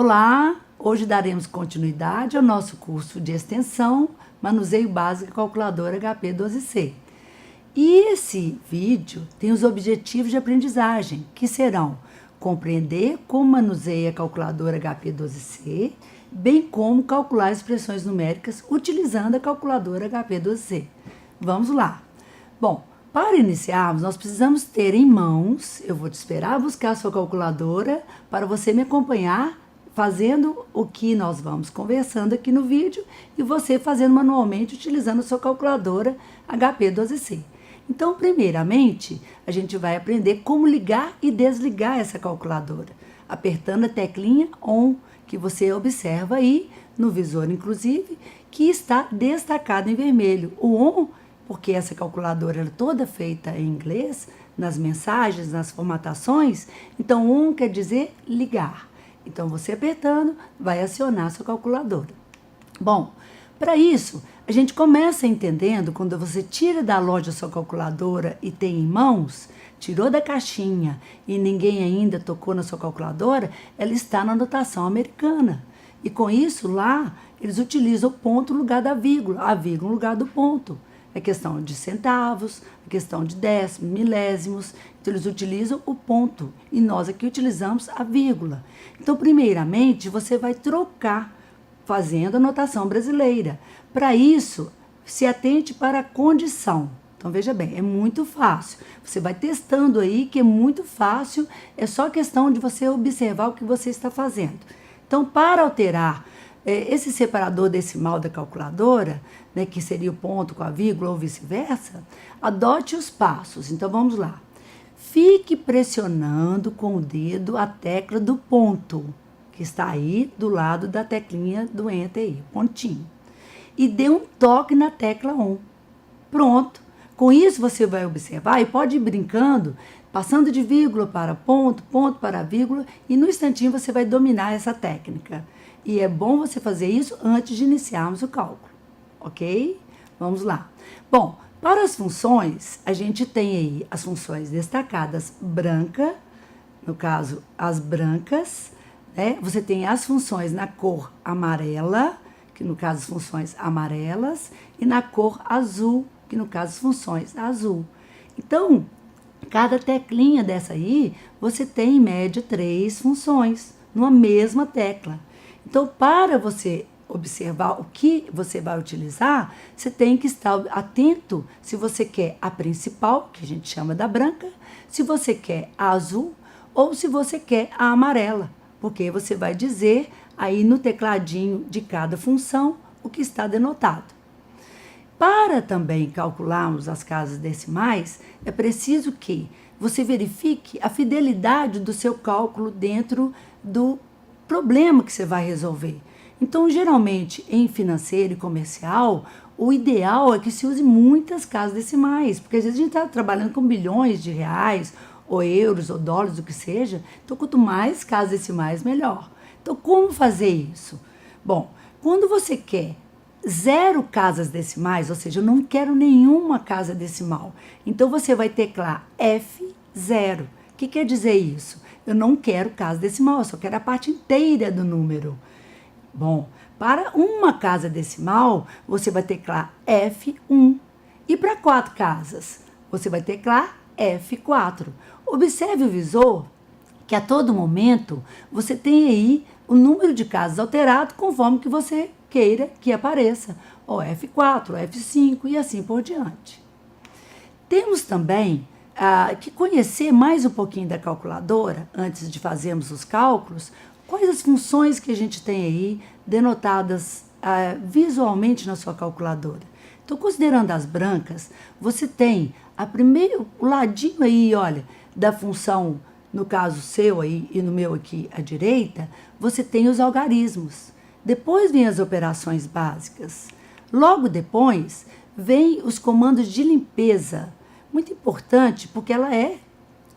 Olá, hoje daremos continuidade ao nosso curso de extensão Manuseio Básico Calculadora HP12C. E esse vídeo tem os objetivos de aprendizagem, que serão compreender como manuseia a calculadora HP12C, bem como calcular expressões numéricas utilizando a calculadora HP12C. Vamos lá! Bom, para iniciarmos, nós precisamos ter em mãos, eu vou te esperar buscar a sua calculadora para você me acompanhar fazendo o que nós vamos conversando aqui no vídeo e você fazendo manualmente utilizando a sua calculadora HP12C. Então, primeiramente, a gente vai aprender como ligar e desligar essa calculadora, apertando a teclinha ON, que você observa aí no visor, inclusive, que está destacado em vermelho. O ON, porque essa calculadora é toda feita em inglês, nas mensagens, nas formatações, então ON quer dizer ligar. Então, você apertando, vai acionar a sua calculadora. Bom, para isso, a gente começa entendendo, quando você tira da loja a sua calculadora e tem em mãos, tirou da caixinha e ninguém ainda tocou na sua calculadora, ela está na notação americana. E com isso, lá, eles utilizam o ponto no lugar da vírgula, a vírgula no lugar do ponto. É questão de centavos, é questão de décimos, milésimos. Então, eles utilizam o ponto e nós aqui utilizamos a vírgula. Então, primeiramente, você vai trocar fazendo a notação brasileira. Para isso, se atente para a condição. Então, veja bem, é muito fácil. Você vai testando aí que é muito fácil, é só questão de você observar o que você está fazendo. Então, para alterar esse separador decimal da calculadora, né, que seria o ponto com a vírgula ou vice-versa, adote os passos. Então, vamos lá. Fique pressionando com o dedo a tecla do ponto, que está aí do lado da teclinha do Enter aí, pontinho. E dê um toque na tecla ON. Pronto. Com isso, você vai observar e pode ir brincando, passando de vírgula para ponto, ponto para vírgula, e no instantinho você vai dominar essa técnica. E é bom você fazer isso antes de iniciarmos o cálculo, ok? Vamos lá. Bom, para as funções, a gente tem aí as funções destacadas branca, no caso, as brancas, né? Você tem as funções na cor amarela, que no caso as funções amarelas, e na cor azul, que no caso as funções azul. Então, cada teclinha dessa aí, você tem em média 3 funções, numa mesma tecla. Então, para você observar o que você vai utilizar, você tem que estar atento se você quer a principal, que a gente chama da branca, se você quer a azul ou se você quer a amarela, porque você vai dizer aí no tecladinho de cada função o que está denotado. Para também calcularmos as casas decimais, é preciso que você verifique a fidelidade do seu cálculo dentro do problema que você vai resolver. Então, geralmente, em financeiro e comercial, o ideal é que se use muitas casas decimais, porque às vezes a gente está trabalhando com bilhões de reais, ou euros, ou dólares, o que seja. Então, quanto mais casas decimais, melhor. Então, como fazer isso? Bom, quando você quer 0 casas decimais, ou seja, eu não quero nenhuma casa decimal, então você vai teclar F0. O que quer dizer isso? Eu não quero casa decimal, eu só quero a parte inteira do número. Bom, para uma casa decimal, você vai teclar F1. E para 4 casas, você vai teclar F4. Observe o visor que a todo momento você tem aí o número de casas alterado conforme que você queira que apareça, ou F4, ou F5 e assim por diante. Temos também que conhecer mais um pouquinho da calculadora, antes de fazermos os cálculos, quais as funções que a gente tem aí denotadas visualmente na sua calculadora. Então, considerando as brancas, você tem o ladinho aí, olha, da função, no caso seu aí e no meu aqui à direita, você tem os algarismos. Depois vem as operações básicas. Logo depois, vem os comandos de limpeza. Muito importante, porque ela é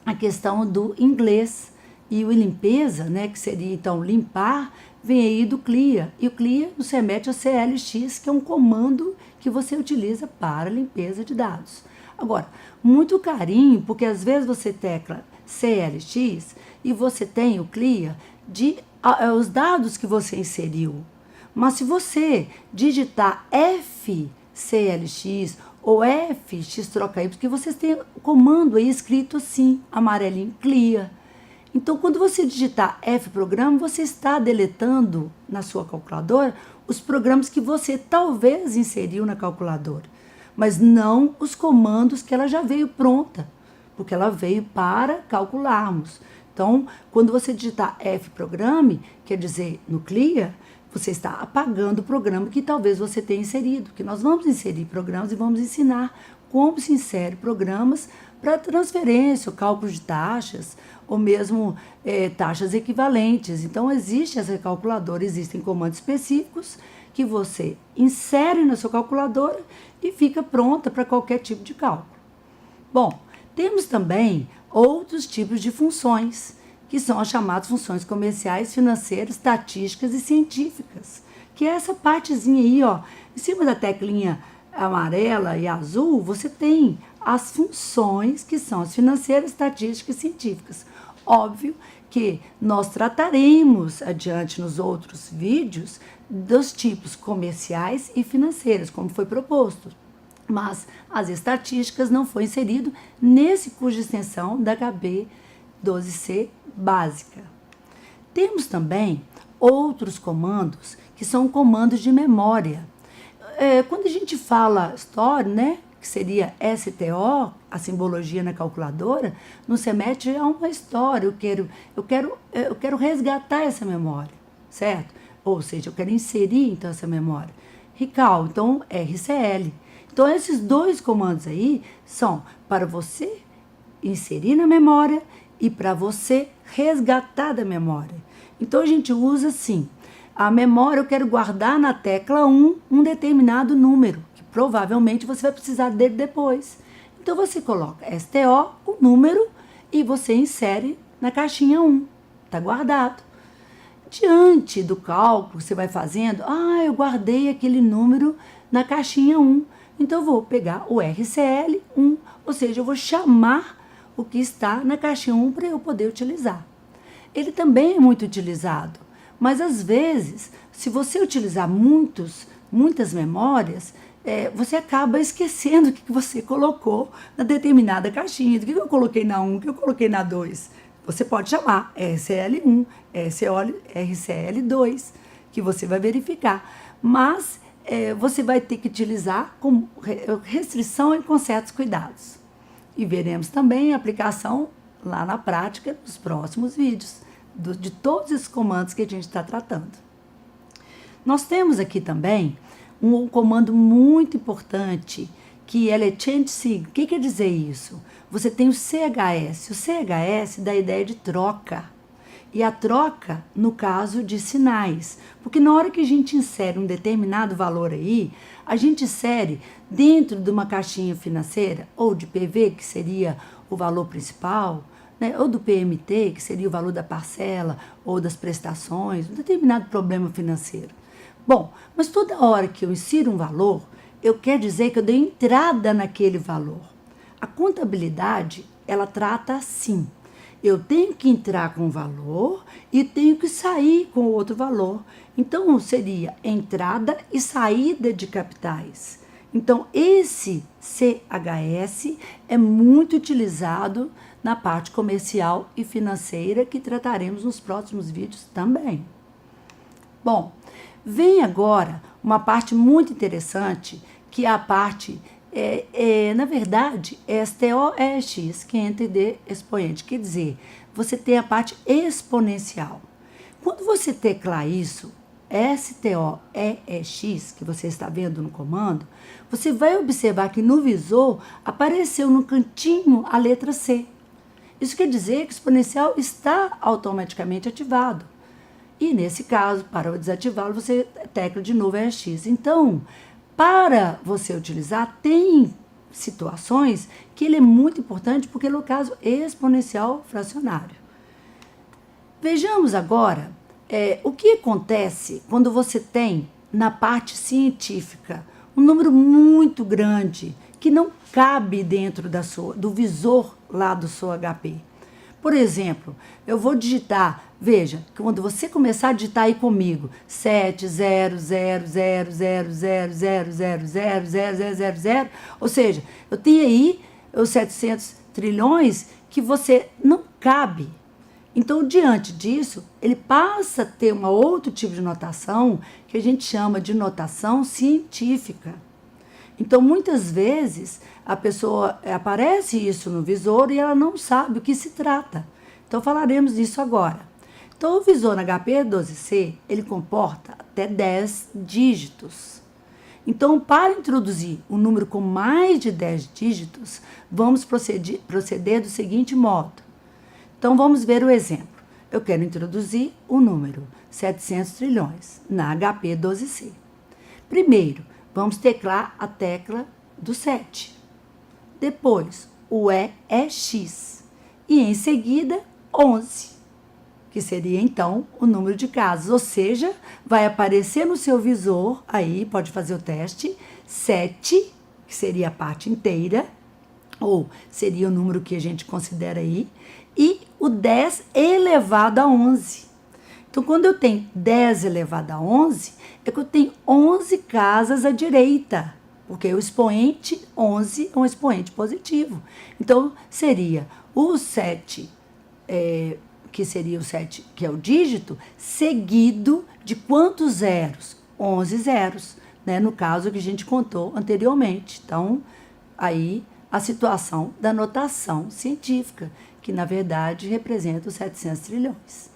a questão do inglês. E o limpeza, né, que seria então limpar, vem aí do CLIA. E o CLIA nos remete ao CLX, que é um comando que você utiliza para limpeza de dados. Agora, muito carinho, porque às vezes você tecla CLX e você tem o CLIA de os dados que você inseriu. Mas se você digitar FCLX ou FX-Y, porque vocês têm o comando aí escrito assim, amarelinho, clear. Então, quando você digitar F-programa, você está deletando na sua calculadora os programas que você talvez inseriu na calculadora, mas não os comandos que ela já veio pronta, porque ela veio para calcularmos. Então, quando você digitar F-programe, quer dizer, no clear, você está apagando o programa que talvez você tenha inserido, que nós vamos inserir programas e vamos ensinar como se insere programas para transferência, ou cálculo de taxas, ou mesmo taxas equivalentes. Então, existe essa calculadora, existem comandos específicos que você insere na sua calculadora e fica pronta para qualquer tipo de cálculo. Bom, temos também outros tipos de funções, que são as chamadas funções comerciais, financeiras, estatísticas e científicas, que é essa partezinha aí, ó, em cima da teclinha amarela e azul, você tem as funções que são as financeiras, estatísticas e científicas. Óbvio que nós trataremos adiante nos outros vídeos dos tipos comerciais e financeiros, como foi proposto. Mas as estatísticas não foi inserido nesse curso de extensão da HB12C básica. Temos também outros comandos que são comandos de memória. Quando a gente fala store, né, que seria STO, a simbologia na calculadora, nos remete a uma história. Eu quero resgatar essa memória, certo? Ou seja, eu quero inserir então essa memória. Recall, então RCL. Então esses dois comandos aí são para você inserir na memória e para você resgatar da memória. Então a gente usa assim, a memória eu quero guardar na tecla 1 um determinado número, que provavelmente você vai precisar dele depois. Então você coloca STO, o número, e você insere na caixinha 1, está guardado. Diante do cálculo que você vai fazendo, eu guardei aquele número na caixinha 1, então eu vou pegar o RCL1, ou seja, eu vou chamar o que está na caixinha 1 para eu poder utilizar. Ele também é muito utilizado, mas às vezes, se você utilizar muitas memórias, você acaba esquecendo o que você colocou na determinada caixinha, do que eu coloquei na 1, o que eu coloquei na 2. Você pode chamar RCL1, RCL2, que você vai verificar, mas você vai ter que utilizar com restrição e com certos cuidados. E veremos também a aplicação lá na prática nos próximos vídeos, de todos esses comandos que a gente está tratando. Nós temos aqui também um comando muito importante, que é change sign. O que quer dizer isso? Você tem o CHS. O CHS dá a ideia de troca. E a troca, no caso de sinais. Porque na hora que a gente insere um determinado valor aí, a gente insere dentro de uma caixinha financeira, ou de PV, que seria o valor principal, né, ou do PMT, que seria o valor da parcela, ou das prestações, um determinado problema financeiro. Bom, mas toda hora que eu insiro um valor, eu quero dizer que eu dei entrada naquele valor. A contabilidade, ela trata assim. Eu tenho que entrar com um valor e tenho que sair com outro valor. Então, seria entrada e saída de capitais. Então, esse CHS é muito utilizado na parte comercial e financeira, que trataremos nos próximos vídeos também. Bom, vem agora uma parte muito interessante, que é a parte, na verdade, STO-EX, que é entender expoente. Quer dizer, você tem a parte exponencial. Quando você teclar isso, STO-EX, que você está vendo no comando, você vai observar que no visor apareceu no cantinho a letra C. Isso quer dizer que o exponencial está automaticamente ativado. E nesse caso, para desativá-lo, você tecla de novo EX. Então, para você utilizar, tem situações que ele é muito importante, porque ele é o caso exponencial fracionário. Vejamos agora o que acontece quando você tem, na parte científica, um número muito grande que não cabe dentro do visor lá do seu HP. Por exemplo, eu vou digitar, veja, quando você começar a digitar aí comigo, 700000000000000, ou seja, eu tenho aí os 700 trilhões que você não cabe. Então, diante disso, ele passa a ter um outro tipo de notação que a gente chama de notação científica. Então, muitas vezes, a pessoa aparece isso no visor e ela não sabe o que se trata. Então, falaremos disso agora. Então, o visor na HP12C, ele comporta até 10 dígitos. Então, para introduzir um número com mais de 10 dígitos, vamos proceder do seguinte modo. Então, vamos ver o exemplo. Eu quero introduzir o número 700 trilhões na HP12C. Primeiro, vamos teclar a tecla do 7. Depois, o EX. E em seguida, 11, que seria então o número de casas. Ou seja, vai aparecer no seu visor, aí pode fazer o teste, 7, que seria a parte inteira, ou seria o número que a gente considera aí, e o 10 elevado a 11. Então, quando eu tenho 10 elevado a 11, é que eu tenho 11 casas à direita, porque o expoente 11 é um expoente positivo. Então, seria o 7, que seria o 7, que é o dígito, seguido de quantos zeros? 11 zeros, né? No caso que a gente contou anteriormente. Então, aí a situação da notação científica, que na verdade representa os 700 trilhões.